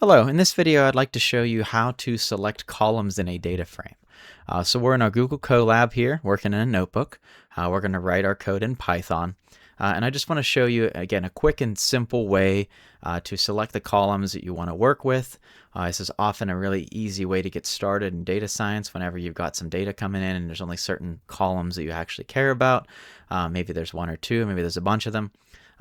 Hello, in this video I'd like to show you how to select columns in a data frame. So we're in our Google Colab here, working in a notebook. We're going to write our code in Python. And I just want to show you, again, a quick and simple way to select the columns that you want to work with. This is often a really easy way to get started in data science whenever you've got some data coming in and there's only certain columns that you actually care about. Maybe there's one or two, maybe there's a bunch of them.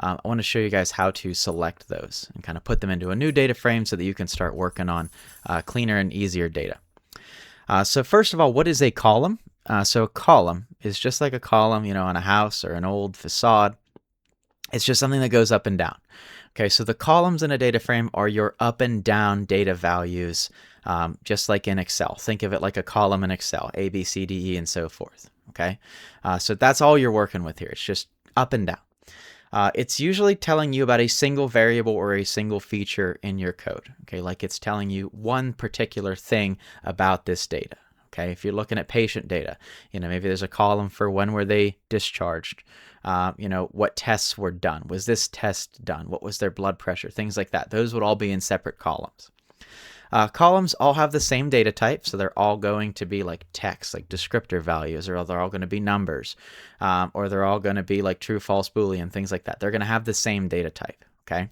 I want to show you guys how to select those and kind of put them into a new data frame so that you can start working on cleaner and easier data. So first of all, what is a column? So a column is just like a column, on a house or an old facade. It's just something that goes up and down. Okay, so the columns in a data frame are your up and down data values, just like in Excel. Think of it like a column in Excel, A, B, C, D, E, and so forth. Okay, so that's all you're working with here. It's just up and down. It's usually telling you about a single variable or a single feature in your code. Okay, like it's telling you one particular thing about this data. Okay, if you're looking at patient data, maybe there's a column for when were they discharged, what tests were done, was this test done, what was their blood pressure, things like that. Those would all be in separate columns. Columns all have the same data type, so they're all going to be like text, like descriptor values, or they're all going to be numbers, or they're all going to be like true, false, Boolean, things like that. They're going to have the same data type, okay?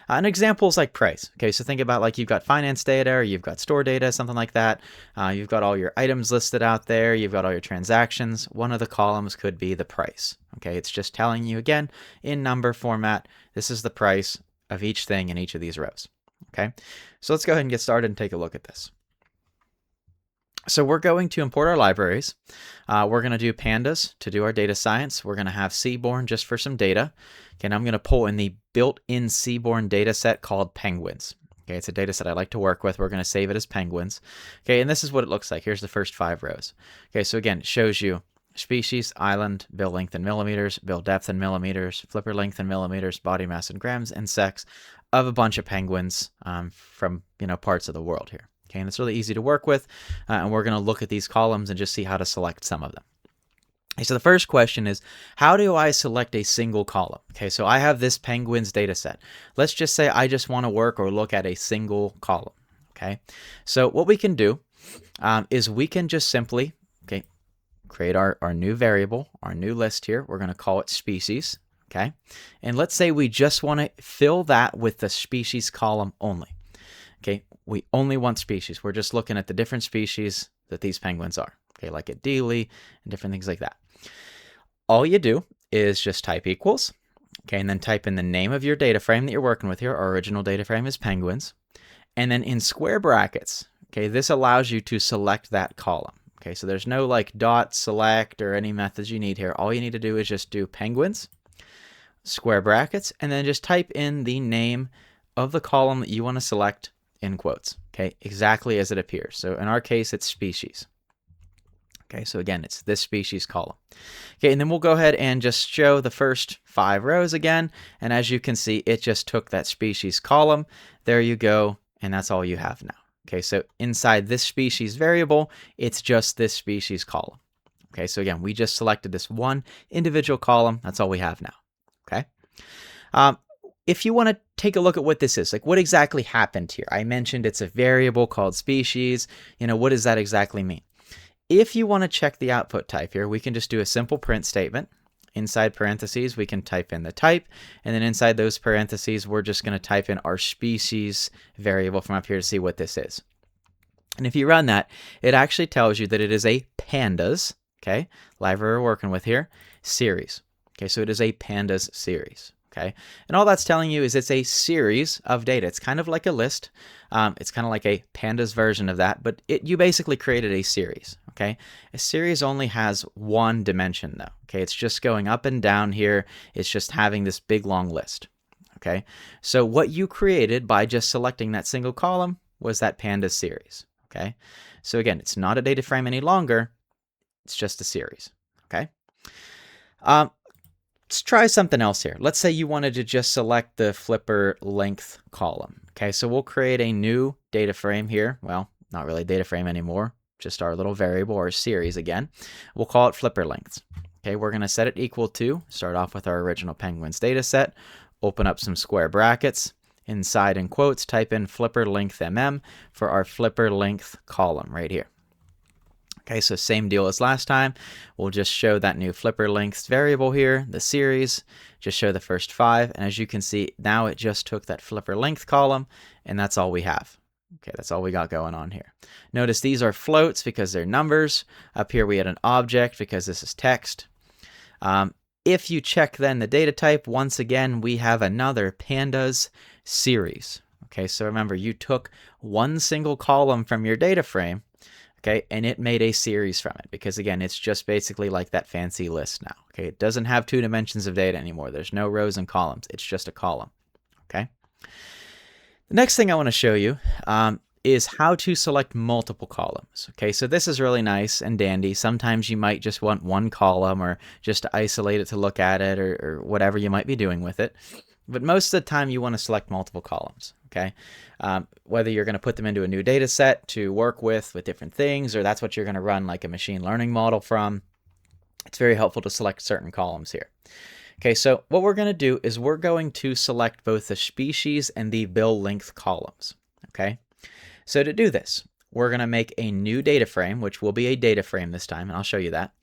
An example is like price. Okay, so think about like you've got finance data or you've got store data, something like that. You've got all your items listed out there. You've got all your transactions. One of the columns could be the price. Okay, it's just telling you again in number format, this is the price of each thing in each of these rows. Okay, so let's go ahead and get started and take a look at this. So we're going to import our libraries. We're going to do pandas to do our data science. We're going to have Seaborn just for some data. Okay, and I'm going to pull in the built-in Seaborn data set called penguins. Okay, it's a data set I like to work with. We're going to save it as penguins. Okay, and this is what it looks like. Here's the first 5 rows. Okay, so again, it shows you species, island, bill length in millimeters, bill depth in millimeters, flipper length in millimeters, body mass in grams, and sex of a bunch of penguins from parts of the world here. Okay, and it's really easy to work with, and we're going to look at these columns and just see how to select some of them. Okay, so the first question is, how do I select a single column? Okay, so I have this penguins data set. Let's just say I just want to work or look at a single column. Okay, so what we can do is we can just simply create our new variable, our new list here. We're going to call it species. Okay, and let's say we just want to fill that with the species column only. Okay, we only want species. We're just looking at the different species that these penguins are. Okay, like at Dealey and different things like that. All you do is just type equals. Okay, and then type in the name of your data frame that you're working with here. Our original data frame is penguins. And then in square brackets, okay, this allows you to select that column. Okay, so there's no like dot select or any methods you need here. All you need to do is just do penguins, square brackets, and then just type in the name of the column that you want to select in quotes. Okay, exactly as it appears. So in our case, it's species. Okay, so again, it's this species column. Okay, and then we'll go ahead and just show the first 5 rows again. And as you can see, it just took that species column. There you go. And that's all you have now. Okay, so inside this species variable, it's just this species column. Okay, so again, we just selected this one individual column. That's all we have now. Okay. If you want to take a look at what this is, like what exactly happened here, I mentioned it's a variable called species. What does that exactly mean? If you want to check the output type here, we can just do a simple print statement. Inside parentheses, we can type in the type, and then inside those parentheses, we're just going to type in our species variable from up here to see what this is. And if you run that, it actually tells you that it is a pandas, okay, library we're working with here, series. Okay, so it is a pandas series. Okay, and all that's telling you is it's a series of data. It's kind of like a list. It's kind of like a pandas version of that, but you basically created a series. Okay, a series only has one dimension though. Okay, it's just going up and down here. It's just having this big long list. Okay, so what you created by just selecting that single column was that pandas series. Okay, so again, it's not a data frame any longer. It's just a series. Okay. Let's try something else here. Let's say you wanted to just select the flipper length column. Okay, so we'll create a new data frame here. Well, not really a data frame anymore, just our little variable or series again. We'll call it flipper lengths. Okay, we're going to set it equal to, start off with our original penguins data set, open up some square brackets, inside in quotes, type in flipper length for our flipper length column right here. Okay, so same deal as last time. We'll just show that new flipper length variable here, the series, just show the first 5. And as you can see, now it just took that flipper length column, and that's all we have. Okay, that's all we got going on here. Notice these are floats because they're numbers. Up here we had an object because this is text. If you check then the data type, once again, we have another pandas series. Okay, so remember, you took one single column from your data frame, okay, and it made a series from it because, again, it's just basically like that fancy list now. Okay, it doesn't have 2 dimensions of data anymore. There's no rows and columns. It's just a column. Okay. The next thing I want to show you is how to select multiple columns. Okay, so this is really nice and dandy. Sometimes you might just want one column or just to isolate it to look at it or whatever you might be doing with it. But most of the time you want to select multiple columns. Okay, whether you're going to put them into a new data set to work with different things, or that's what you're going to run like a machine learning model from, it's very helpful to select certain columns here. Okay, so what we're going to do is we're going to select both the species and the bill length columns. Okay, so to do this, we're going to make a new data frame, which will be a data frame this time, and I'll show you that.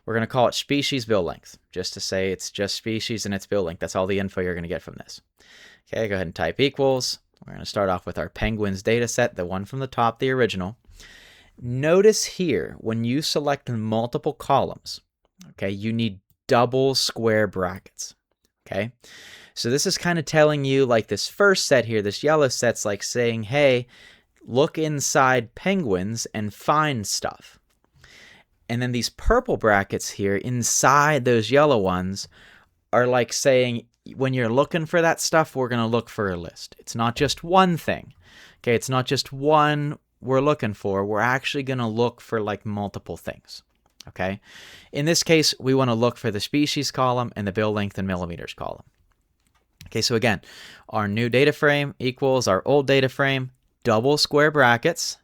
We're going to call it species bill length, just to say it's just species and its bill length. That's all the info you're going to get from this. Okay, go ahead and type equals. We're going to start off with our penguins data set, the one from the top, the original. Notice here, when you select multiple columns, okay, you need double square brackets. Okay, so this is kind of telling you, like this first set here, this yellow set's like saying, hey, look inside penguins and find stuff. And then these purple brackets here inside those yellow ones are like saying, when you're looking for that stuff, we're going to look for a list. It's not just one thing. Okay, it's not just one we're looking for. We're actually going to look for like multiple things. Okay, in this case, we want to look for the species column and the bill length in millimeters column. Okay, so again, our new data frame equals our old data frame, double square brackets.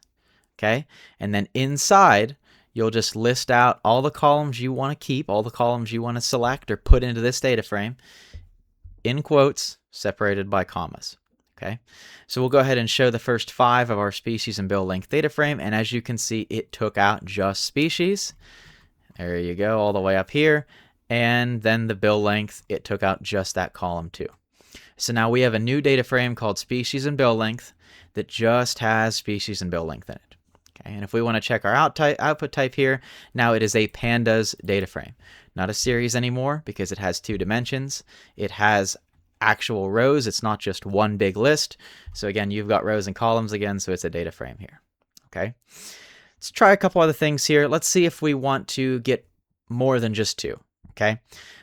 Okay, and then inside, you'll just list out all the columns you want to keep, all the columns you want to select or put into this data frame, in quotes, separated by commas. Okay, so we'll go ahead and show the first 5 of our species and bill length data frame, and as you can see, it took out just species. There you go, all the way up here, and then the bill length, it took out just that column too. So now we have a new data frame called species and bill length that just has species and bill length in it. Okay, and if we want to check our output type here, now it is a pandas data frame. Not a series anymore because it has 2 dimensions. It has actual rows. It's not just one big list. So again, you've got rows and columns again, so it's a data frame here. Okay, let's try a couple other things here. Let's see if we want to get more than just 2. Okay,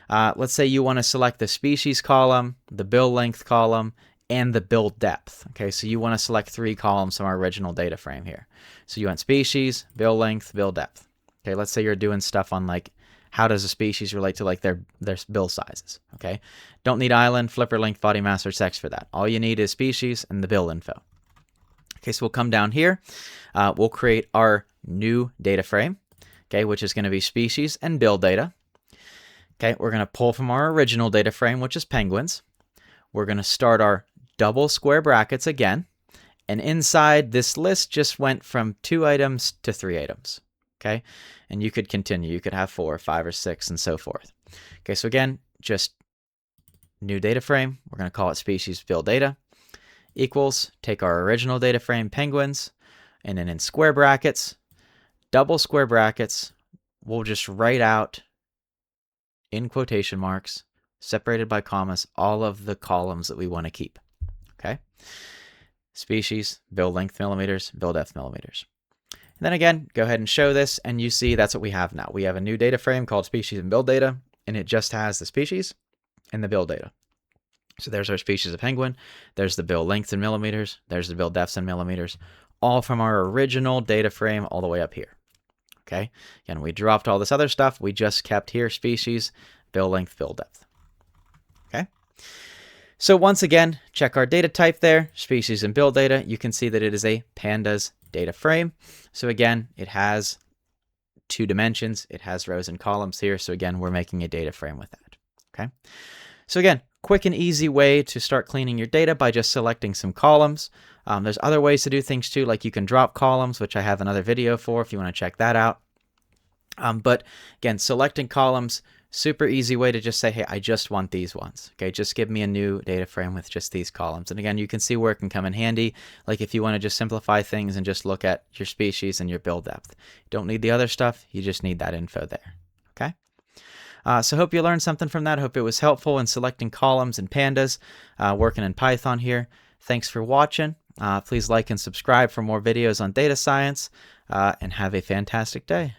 let's say you want to select the species column, the bill length column, and the bill depth. Okay, so you want to select 3 columns from our original data frame here. So you want species, bill length, bill depth. Okay, let's say you're doing stuff on like how does a species relate to like their bill sizes. Okay, don't need island, flipper length, body mass, or sex for that. All you need is species and the bill info. Okay, so we'll come down here. We'll create our new data frame. Okay, which is going to be species and bill data. Okay, we're going to pull from our original data frame, which is penguins. We're going to start our double square brackets again. And inside this list just went from 2 items to 3 items. Okay, and you could continue. You could have 4 or 5 or 6 and so forth. Okay, so again, just new data frame. We're going to call it species bill data equals, take our original data frame penguins, and then in square brackets, double square brackets, we'll just write out in quotation marks, separated by commas, all of the columns that we want to keep. Okay, species, bill length millimeters, bill depth millimeters. And then again, go ahead and show this, and you see that's what we have now. We have a new data frame called species and bill data, and it just has the species and the bill data. So there's our species of penguin, there's the bill length in millimeters, there's the bill depths in millimeters, all from our original data frame all the way up here. Okay, again, we dropped all this other stuff, we just kept here species, bill length, bill depth. Okay, so once again, check our data type there, species and bill data. You can see that it is a pandas data frame. So again, it has 2 dimensions, it has rows and columns here. So again, we're making a data frame with that. Okay, so again, quick and easy way to start cleaning your data by just selecting some columns. There's other ways to do things too, like you can drop columns, which I have another video for if you want to check that out. But again, selecting columns, super easy way to just say, hey, I just want these ones. Okay, just give me a new data frame with just these columns. And again, you can see where it can come in handy, like if you want to just simplify things and just look at your species and your build depth. You don't need the other stuff, you just need that info there. Okay? So hope you learned something from that. Hope it was helpful in selecting columns and pandas, working in Python here. Thanks for watching. Please like and subscribe for more videos on data science, and have a fantastic day.